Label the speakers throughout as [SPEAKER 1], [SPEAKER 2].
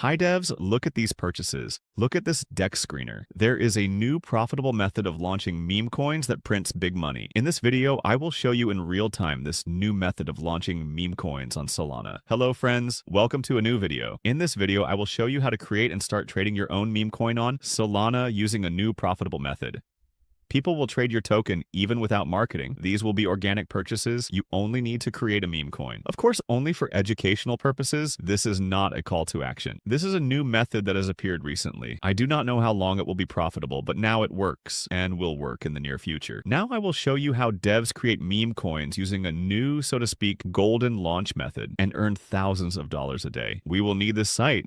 [SPEAKER 1] Hi devs, look at these purchases. Look at this deck screener. There is a new profitable method of launching meme coins that prints big money. In this video, I will show you in real time this new method of launching meme coins on Solana. Hello friends, welcome to a new video. In this video, I will show you how to create and start trading your own meme coin on Solana using a new profitable method. People will trade your token even without marketing. These will be organic purchases. You only need to create a meme coin. Of course, only for educational purposes. This is not a call to action. This is a new method that has appeared recently. I do not know how long it will be profitable, but now it works and will work in the near future. Now I will show you how devs create meme coins using a new, so to speak, golden launch method and earn thousands of dollars a day. We will need this site.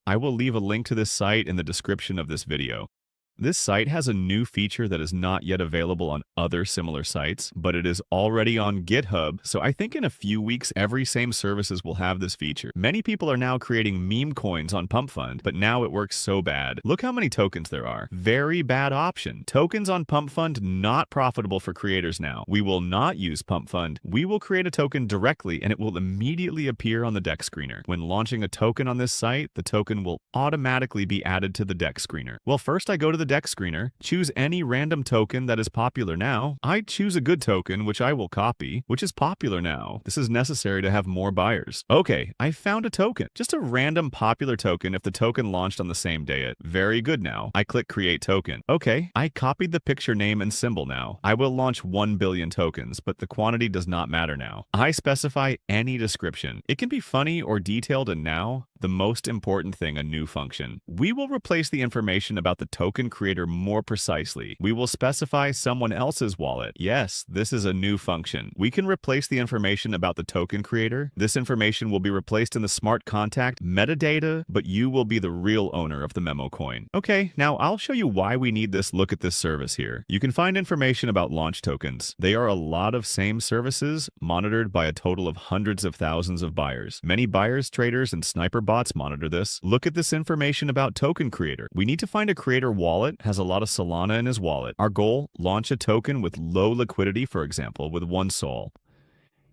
[SPEAKER 1] I will leave a link to this site in the description of this video. This site has a new feature that is not yet available on other similar sites, but it is already on GitHub, so I think in a few weeks every same services will have this feature. Many people are now creating meme coins on pump.fun, but now it works so bad. Look how many tokens there are. Very bad option. Tokens on pump.fun not profitable for creators now. We will not use pump.fun. We will create a token directly and it will immediately appear on the deck screener. When launching a token on this site, the token will automatically be added to the deck screener. Well, first I go to the deck screener, choose any random token that is popular now. I choose a good token, which I will copy, which is popular now. This is necessary to have more buyers. Okay, I found a token. Just a random popular token if the token launched on the same day. Very good now. I click create token. Okay, I copied the picture name and symbol now. I will launch 1 billion tokens, but the quantity does not matter now. I specify any description. It can be funny or detailed, and now the most important thing, a new function. We will replace the information about the token creator more precisely. We will specify someone else's wallet. Yes, this is a new function. We can replace the information about the token creator. This information will be replaced in the smart contract metadata, but you will be the real owner of the memo coin. Okay, now I'll show you why we need this. Look at this service here. You can find information about launch tokens. They are a lot of same services monitored by a total of hundreds of thousands of buyers. Many buyers, traders, and sniper bots monitor this. Look at this information about token creator. We need to find a creator wallet, has a lot of Solana in his wallet. Our goal, launch a token with low liquidity, for example, with 1 Sol.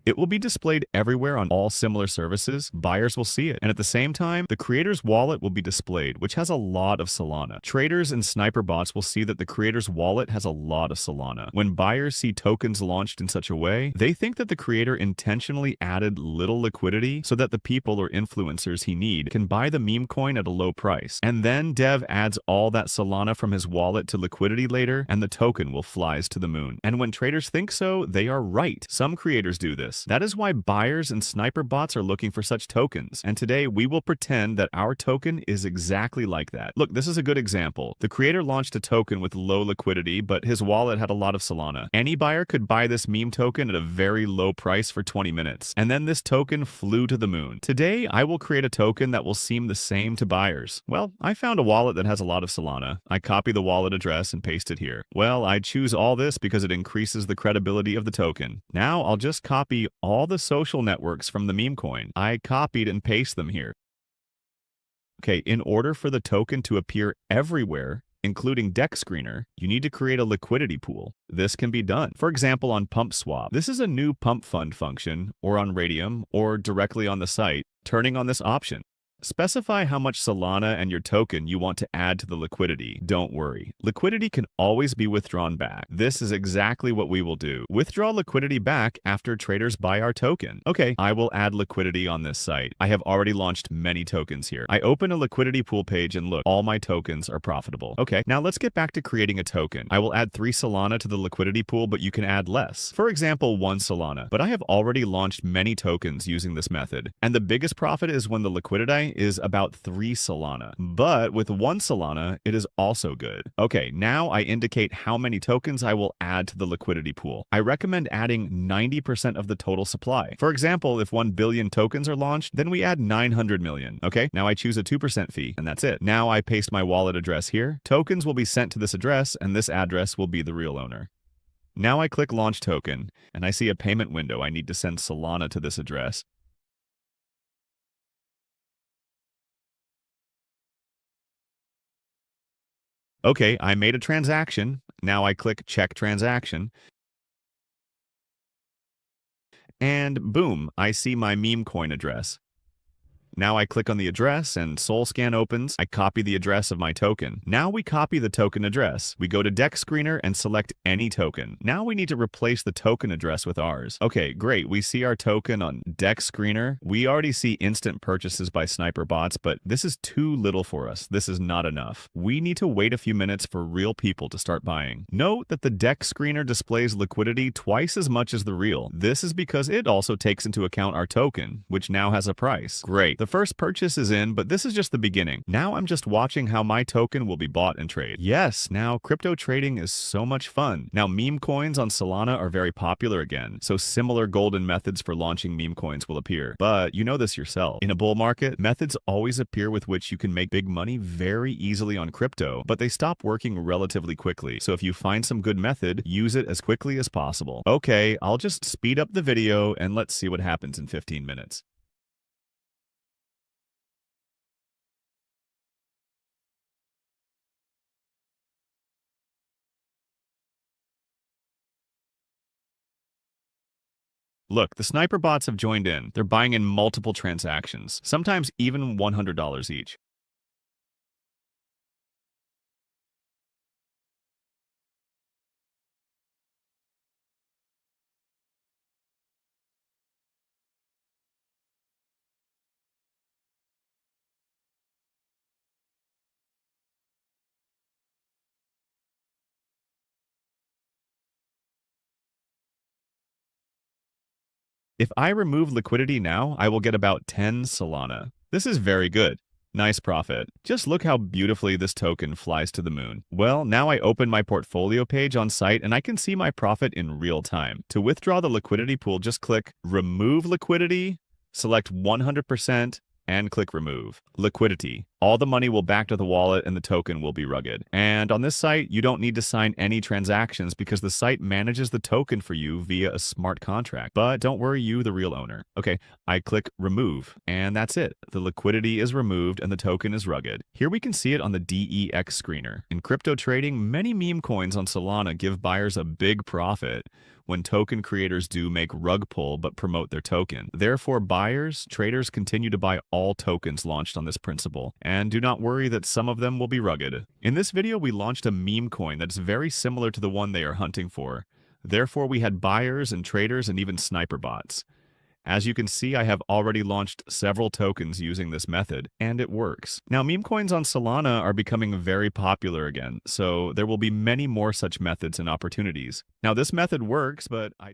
[SPEAKER 1] It will be displayed everywhere on all similar services. Buyers will see it. And at the same time, the creator's wallet will be displayed, which has a lot of Solana. Traders and sniper bots will see that the creator's wallet has a lot of Solana. When buyers see tokens launched in such a way, they think that the creator intentionally added little liquidity so that the people or influencers he need can buy the meme coin at a low price. And then dev adds all that Solana from his wallet to liquidity later, and the token will flies to the moon. And when traders think so, they are right. Some creators do this. That is why buyers and sniper bots are looking for such tokens. And today we will pretend that our token is exactly like that. Look, this is a good example. The creator launched a token with low liquidity, but his wallet had a lot of Solana. Any buyer could buy this meme token at a very low price for 20 minutes. And then this token flew to the moon. Today, I will create a token that will seem the same to buyers. Well, I found a wallet that has a lot of Solana. I copy the wallet address and paste it here. Well, I choose all this because it increases the credibility of the token. Now I'll just copy all the social networks from the meme coin. I copied and paste them here. Okay, in order for the token to appear everywhere, including deck screener, you need to create a liquidity pool. This can be done. For example, on Pump Swap. This is a new pump.fun function, or on Radium, or directly on the site. Turning on this option. Specify how much Solana and your token you want to add to the liquidity. Don't worry. Liquidity can always be withdrawn back. This is exactly what we will do. Withdraw liquidity back after traders buy our token. Okay, I will add liquidity on this site. I have already launched many tokens here. I open a liquidity pool page and look, all my tokens are profitable. Okay, now let's get back to creating a token. I will add 3 Solana to the liquidity pool, but you can add less. For example, 1 Solana. But I have already launched many tokens using this method. And the biggest profit is when the liquidity is about 3 Solana. But with 1 Solana, it is also good. Okay, now I indicate how many tokens I will add to the liquidity pool. I recommend adding 90% of the total supply. For example, if 1 billion tokens are launched, then we add 900 million. Okay, now I choose a 2% fee, and that's it. Now I paste my wallet address here. Tokens will be sent to this address, and this address will be the real owner. Now I click Launch Token, and I see a payment window. I need to send Solana to this address. Okay, I made a transaction. Now I click Check Transaction. And boom, I see my meme coin address. Now I click on the address and SolScan opens. I copy the address of my token. Now we copy the token address. We go to Deck Screener and select any token. Now we need to replace the token address with ours. Okay, great. We see our token on Deck Screener. We already see instant purchases by sniper bots, but this is too little for us. This is not enough. We need to wait a few minutes for real people to start buying. Note that the Deck Screener displays liquidity twice as much as the real. This is because it also takes into account our token, which now has a price. Great. The first purchase is in, but this is just the beginning. Now I'm just watching how my token will be bought and traded. Yes, now crypto trading is so much fun. Now meme coins on Solana are very popular again, so similar golden methods for launching meme coins will appear. But you know this yourself. In a bull market, methods always appear with which you can make big money very easily on crypto, but they stop working relatively quickly. So if you find some good method, use it as quickly as possible. Okay, I'll just speed up the video and let's see what happens in 15 minutes. Look, the sniper bots have joined in. They're buying in multiple transactions, sometimes even $100 each. If I remove liquidity now, I will get about 10 Solana. This is very good. Nice profit. Just look how beautifully this token flies to the moon. Well, now I open my portfolio page on site and I can see my profit in real time. To withdraw the liquidity pool, just click Remove Liquidity, select 100%, and click Remove. Liquidity. All the money will back to the wallet and the token will be rugged. And on this site, you don't need to sign any transactions because the site manages the token for you via a smart contract. But don't worry, you the real owner. Okay, I click Remove, and that's it. The liquidity is removed and the token is rugged. Here we can see it on the DEX screener. In crypto trading, many meme coins on Solana give buyers a big profit when token creators do make rug pull but promote their token. Therefore, traders continue to buy all tokens launched on this principle, and do not worry that some of them will be rugged. In this video, we launched a meme coin that's very similar to the one they are hunting for. Therefore, we had buyers and traders and even sniper bots. As you can see, I have already launched several tokens using this method, and it works. Now, meme coins on Solana are becoming very popular again, so there will be many more such methods and opportunities. Now, this method works, but I